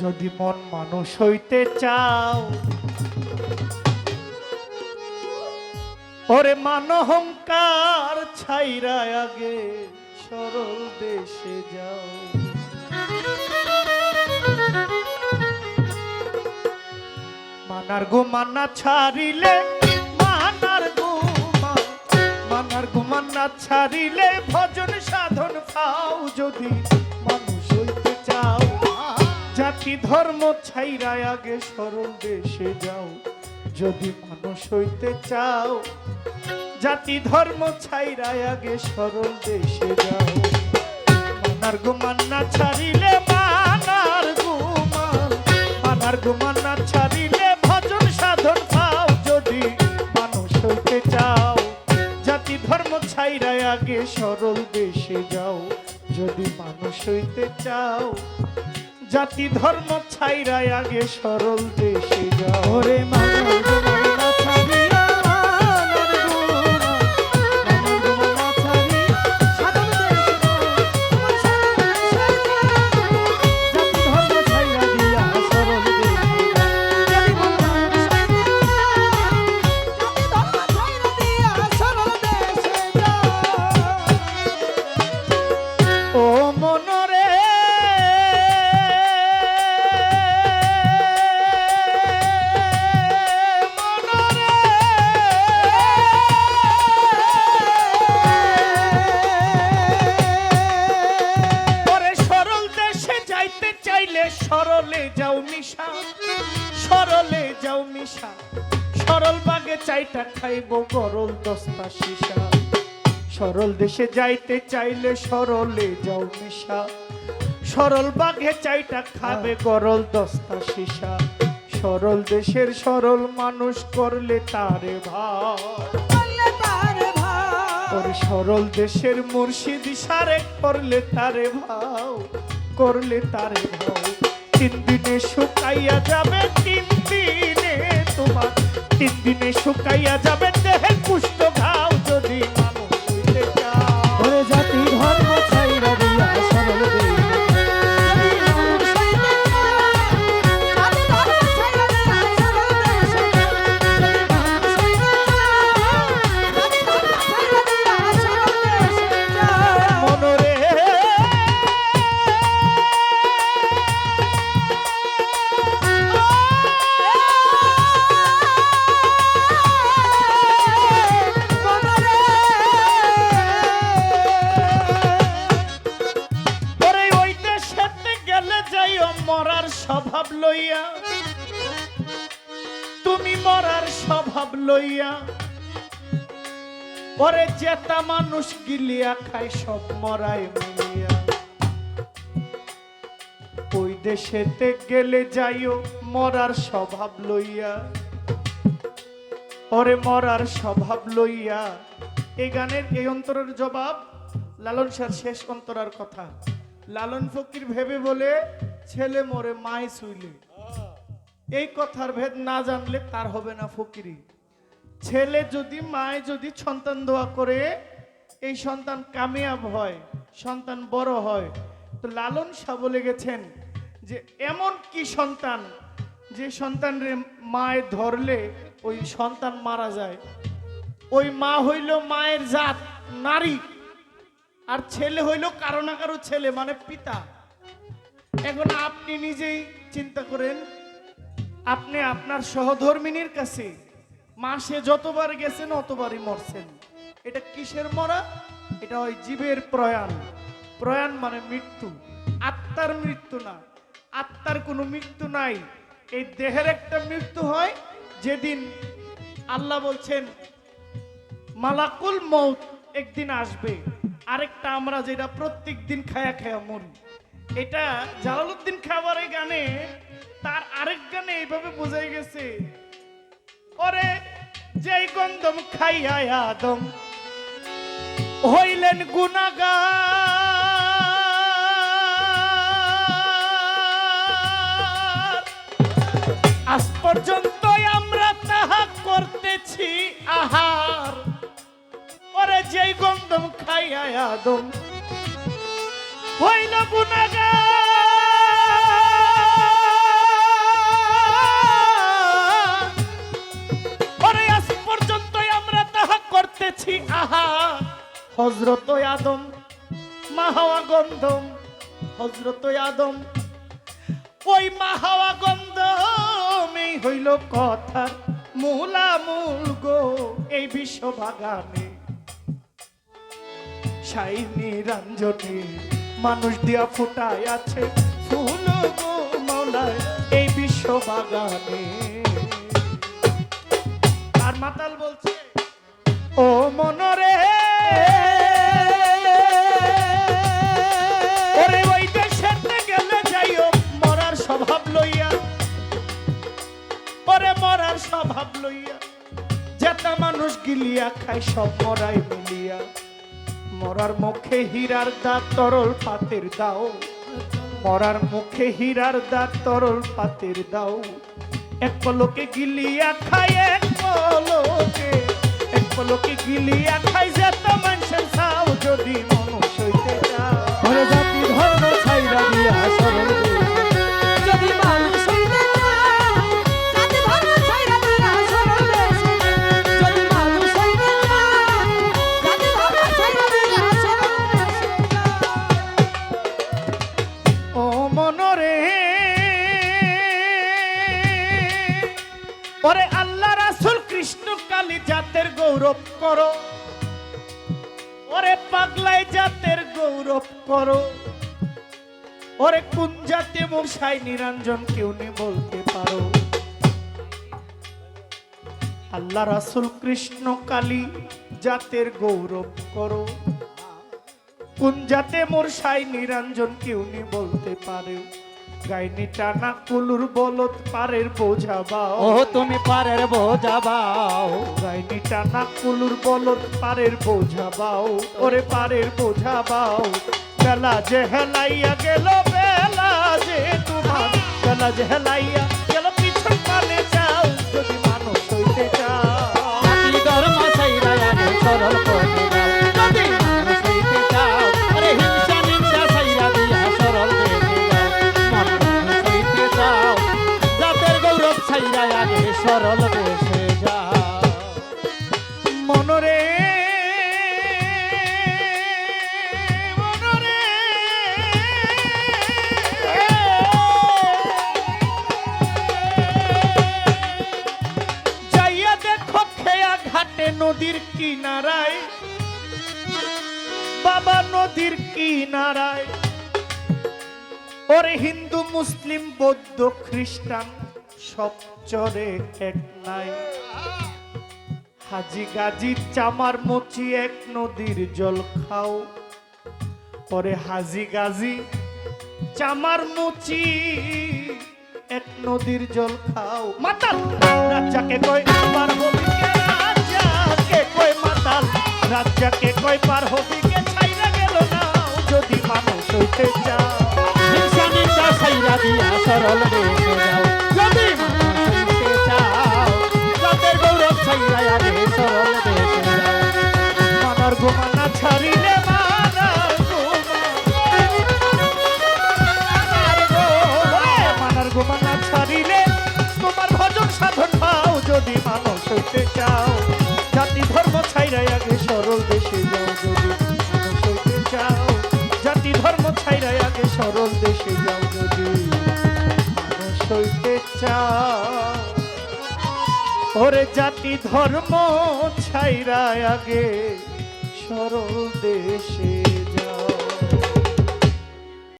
যদি মন মানুষ হইতে চাও, ওরে মান অহংকার ছাইরা আগে সরল দেশে যাও। মানার গো মানা ছাড়িলে, মানার গো মানা ছাড়িলে ভজন সাধন পাও। যদি মানুষ হইতে চাও, জাতি ধর্ম ছাইরা আগে সরল দেশে যাও। যদি মানুষ হইতে চাও, জাতি ধর্ম ছাইরা আগে সরল দেশে যাও। মানার গো মান্না ছাড়িলে, মানার গো মান্না ছাড়িলে ভজন সাধন পাও। যদি মানুষ হইতে চাও, জাতি ধর্ম ছাইরা আগে সরল দেশে যাও। যদি মানুষ হইতে চাও, জাতি ধর্ম ছাইরা আগে সরল দেশে যাও। রে মানার গো মান্না ছাড়িলে, সরলে যাও মিশা, সরলে যাও মিশা। সরল বাগে চাইটা খাইব গরল দস্তা শিশা। সরল দেশে যাইতে চাইলে সরলে যাও মিশা। সরল বাগে চাইটা খাবে গরল দস্তা শিশা। সরল দেশের সরল মানুষ করলে তারে ভাব, সরল দেশের মুর্শিদ ইশারে করলে তারে ভাও, করলে তারে ভাও। 3 দিনে শুকাইয়া যাবে, 3 দিনে তোমার 3 দিনে শুকাইয়া যাবে দেহের কুষ্ঠ ঘাও। যদি মানুষ হইতে চাও, ওরে জাতি ধর্ম ছাইরা দিয়া সরল দেশে। মরার স্বভাব লইয়া, তুমি মরার স্বভাব লইয়া, পরে জেতা মানুষ গিলিয়া খায় সব মরায় মিলিয়া। ওই দেশেতে গেলে যাইও মরার স্বভাব লইয়া, ওরে মরার স্বভাব লইয়া। এই গানের এই অন্তরের জবাব লালন শাহর শেষ অন্তরার কথা। লালন ফকির ভেবে বলে, ছেলে মরে মায় শুইলে। এই কথার ভেদ না জানলে তার হবে না ফকিরি। ছেলে যদি মায় যদি সন্তান দোয়া করে, এই সন্তান কামিয়াব হয়, সন্তান বড় হয়। তো লালন শাহ বলে গেছেন যে এমন কি সন্তান, যে সন্তানরে মায় ধরলে ওই সন্তান মারা যায়। ওই মা হইল মায়ের জাত নারী, আর ছেলে হইল কারো না কারো ছেলে, মানে পিতা। এখন আপনি নিজেই চিন্তা করেন, আপনি আপনার সহধর্মিনীর কাছে মাসে যতবার গেছেন অতবারই মরছেন। এটা কিসের মরা? এটা হয় জীবের প্রয়াণ। প্রয়াণ মানে মৃত্যু, আত্মার মৃত্যু না। আত্মার কোনো মৃত্যু নাই। এই দেহের একটা মৃত্যু হয় যেদিন আল্লাহ বলছেন মালাকুল মউত একদিন আসবে। আরেকটা আমরা যেটা প্রত্যেক দিন খায়া খায়া মরি, এটা জালালউদ্দিন খাবারের গানে, তার আরেক গানে এইভাবে বোঝাই গেছে, ওরে যেই গন্ধম খাইয়া আদম হইলেন গুনাহগার, আজ পর্যন্ত আমরা তাহা করতেছি আহার। ওরে যেই গন্ধম খাইয়া আদম হইল গুনাহগার, হজরত আদম মা হাওয়া গন্ধম, হজরত আদম ওই মা হাওয়া গন্ধম, এই হইল কথার মূলামূল গো। এই বিশ্ব বাগানে সাই নিরঞ্জনে মানুষ দিয়া ফুটায় আছে ফুল গো মৌলায় এই বিশ্ব বাগানে। আর মাতাল বলছে ও মনরে ওরে ওই দেশেতে গেলে যাইও মরার স্বভাব লইয়া, ওরে মরার স্বভাব লইয়া, যেটা মানুষ গিলিয়া খায় সব মরাই মিলিয়া। মরার মুখে হীরার দাঁত তরল পাতের দাও, মরার মুখে হীরার দাঁত তরল পাতের দাও। এক পলকে গিলিয়া খায়, এক পলকে গিলিয়া খাই যেত মানুষের চাও যদি মানুষ হইতে চাও। ওরে জাতি ধর্ম ছাইরা দিয়া সরল যদি মানুষ হইতে চাও, জাতি ধর্ম ছাইরা দিয়া সরল দেশে, যদি মানুষ হইতে চাও, জাতি ধর্ম ছাইরা দিয়া সরল দেশে। ও মনরে ওরে আল্লাহ রাসূল কৃষ্ণ কালী জাতের গৌরব করো, ওরে পাগলাই জাতের গৌরব করো। ওরে কোন জাতে মোর সাই নিরঞ্জন কেউ নি বলতে পারো। আল্লাহ রাসূল কৃষ্ণ কালী জাতের গৌরব করো, কোন জাতে মোর সাই নিরঞ্জন কেউ নি বলতে পারে। গাইনি টানা কুলুর বলদ পারের বোঝা বাও, ও তুমি পারের বোঝা বাও, গাইনি টানা কুলুর বলদ পারের বোঝা বাও, ওরে পারের বোঝা বাও। বেলা যে হেলাইয়া গেল, বেলা যে তোমার, বেলা যে হেলাইয়া গেল পিছন পালে যাও যদি মানুষ হইতে চাও। জাতি ধর্ম ছাইরা আগে সরল পথে যাও, যদি মানুষ হইতে চাও। আরে হিংসা নিন্দা ছাইরা দিয়া সরল দেশে যাও, মানুষ হইতে চাও। জাতের গৌরব ছাইরা আগে সরল দেশে যাও। মনরে মনরে যাইয়া দেখো খেয়া ঘাটে নদীর কিনারায়, বাবা নদীর কিনারায় ওরে হিন্দু মুসলিম বৌদ্ধ খ্রিস্টান সব চরে এক নাই। হাজি গাজি চামার মুচি এক নদীর জল খাও, পরে হাজি গাজি চামার মুচি এক নদীর জল খাও। মাতাল রাজ্জাকে কই পার হবি কে, রাজ্জাকে কই মাতাল রাজ্জাকে কই পার হবি কে, ছাইরা গেল না যদি মানুষ হইতে চাও। হিংসা নিন্দা ছাইরা দিয়া সরল দেশে যাও, যদি মানুষ হইতে চাও। জাতের গৌরব ছাইরা আগে সরল দেশে যাও। মানার গোমানা ছাড়িলে মানার গোমানা ছাড়িলে তোমার ভজন সাধন পাও যদি মানুষ হইতে চাও। জাতি ধর্ম ছাইরাই আগে সরল দেশে যাও যদি মানুষ হইতে চাও। জাতি ধর্ম ছাইরাই আগে সরল দেশে যাও যদি মানুষ হইতে চাও। ওরে জাতি ধর্ম ছাইরা আগে সরল দেশে